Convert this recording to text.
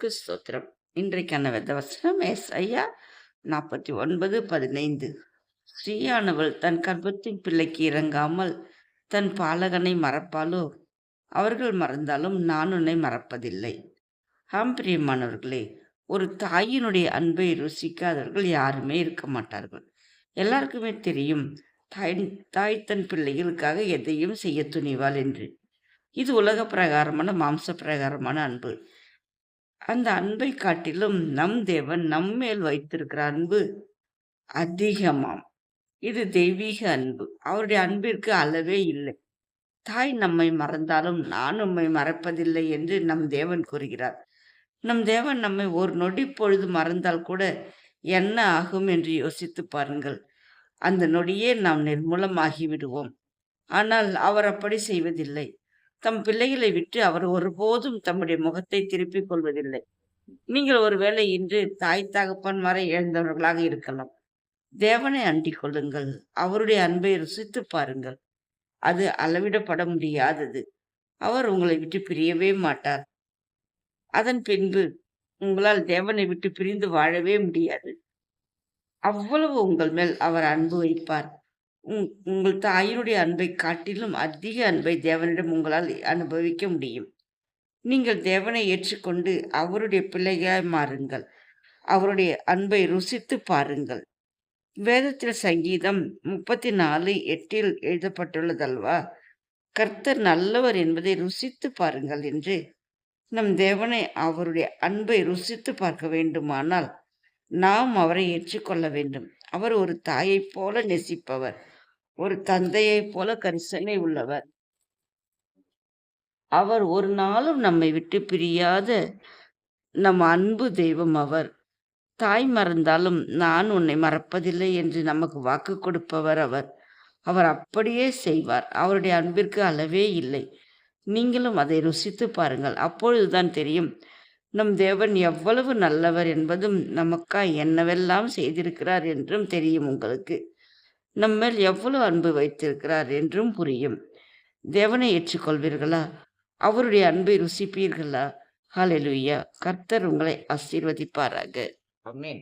இயேசுவுக்கு ஸ்தோத்திரம். இன்றைக்கான வேதவசனம் ஏசாயா 49:15. ஸ்திரீயானவள் தன் கர்ப்பத்தின் பிள்ளைக்கு இறங்காமல் தன் பாலகனை மறப்பாளோ? அவர்கள் மறந்தாலும் நான் உன்னை மறப்பதில்லை. ஆம் பிரியமானவர்களே, ஒரு தாயினுடைய அன்பை ருசிக்காதவர்கள் யாருமே இருக்க மாட்டார்கள். எல்லாருக்குமே தெரியும், தாய் தாய் தன் பிள்ளைகளுக்காக எதையும் செய்ய துணிவாள் என்று. இது உலக பிரகாரமான மாம்ச பிரகாரமான அன்பு. அந்த அன்பை காட்டிலும் நம் தேவன் நம்மேல் வைத்திருக்கிற அன்பு அதிகமாம். இது தெய்வீக அன்பு. அவருடைய அன்பிற்கு அளவே இல்லை. தாய் நம்மை மறந்தாலும் நான் உம்மை மறப்பதில்லை என்று நம் தேவன் கூறுகிறார். நம் தேவன் நம்மை ஒரு நொடி பொழுது மறந்தால் கூட என்ன ஆகும் என்று யோசித்து பாருங்கள். அந்த நொடியே நாம் நிர்மூலமாகி விடுவோம். ஆனால் அவர் அப்படி செய்வதில்லை. தம் பிள்ளைகளை விட்டு அவர் ஒருபோதும் தம்முடைய முகத்தை திருப்பிக் கொள்வதில்லை. நீங்கள் ஒருவேளை இன்று தாய் தகப்பன்மாரை இழந்தவர்களாக இருக்கலாம். தேவனை அண்டிக் கொள்ளுங்கள். அவருடைய அன்பை ருசித்து பாருங்கள். அது அளவிடப்பட முடியாதது. அவர் உங்களை விட்டு பிரியவே மாட்டார். அதன் பின்பு உங்களால் தேவனை விட்டு பிரிந்து வாழவே முடியாது. அவ்வளவு உங்கள் மேல் அவர் அன்பு வைப்பார். உங்கள் தாயினுடைய அன்பை காட்டிலும் அதிக அன்பை தேவனிடம் உங்களால் அனுபவிக்க முடியும். நீங்கள் தேவனை ஏற்றுக்கொண்டு அவருடைய பிள்ளையாய் மாறுங்கள். அவருடைய அன்பை ருசித்து பாருங்கள். வேதத்தில் சங்கீதம் 34:8 எழுதப்பட்டுள்ளதல்வா, கர்த்தர் நல்லவர் என்பதை ருசித்து பாருங்கள் என்று. நம் தேவனை அவருடைய அன்பை ருசித்து பார்க்க வேண்டுமானால் நாம் அவரை ஏற்றுக்கொள்ள வேண்டும். அவர் ஒரு தாயைப் போல நேசிப்பவர், ஒரு தந்தையைப் போல கரிசனை உள்ளவர். அவர் ஒரு நாளும் நம்மை விட்டு பிரியாத நம் அன்பு தெய்வம் அவர். தாய் மறந்தாலும் நான் உன்னை மறப்பதில்லை என்று நமக்கு வாக்கு கொடுப்பவர் அவர். அவர் அப்படியே செய்வார். அவருடைய அன்பிற்கு அளவே இல்லை. நீங்களும் அதை ருசித்து பாருங்கள். அப்பொழுதுதான் தெரியும் நம் தேவன் எவ்வளவு நல்லவர் என்பதும், நமக்காய் என்னவெல்லாம் செய்திருக்கிறார் என்றும் தெரியும் உங்களுக்கு. நம்மேல் எவ்வளவு அன்பு வைத்திருக்கிறார் என்றும் புரியும். தேவனை ஏற்றுக்கொள்வீர்களா? அவருடைய அன்பை ருசிப்பீர்களா? ஹல்லேலூயா. கர்த்தர் உங்களை ஆசீர்வதிப்பாராக. ஆமென்.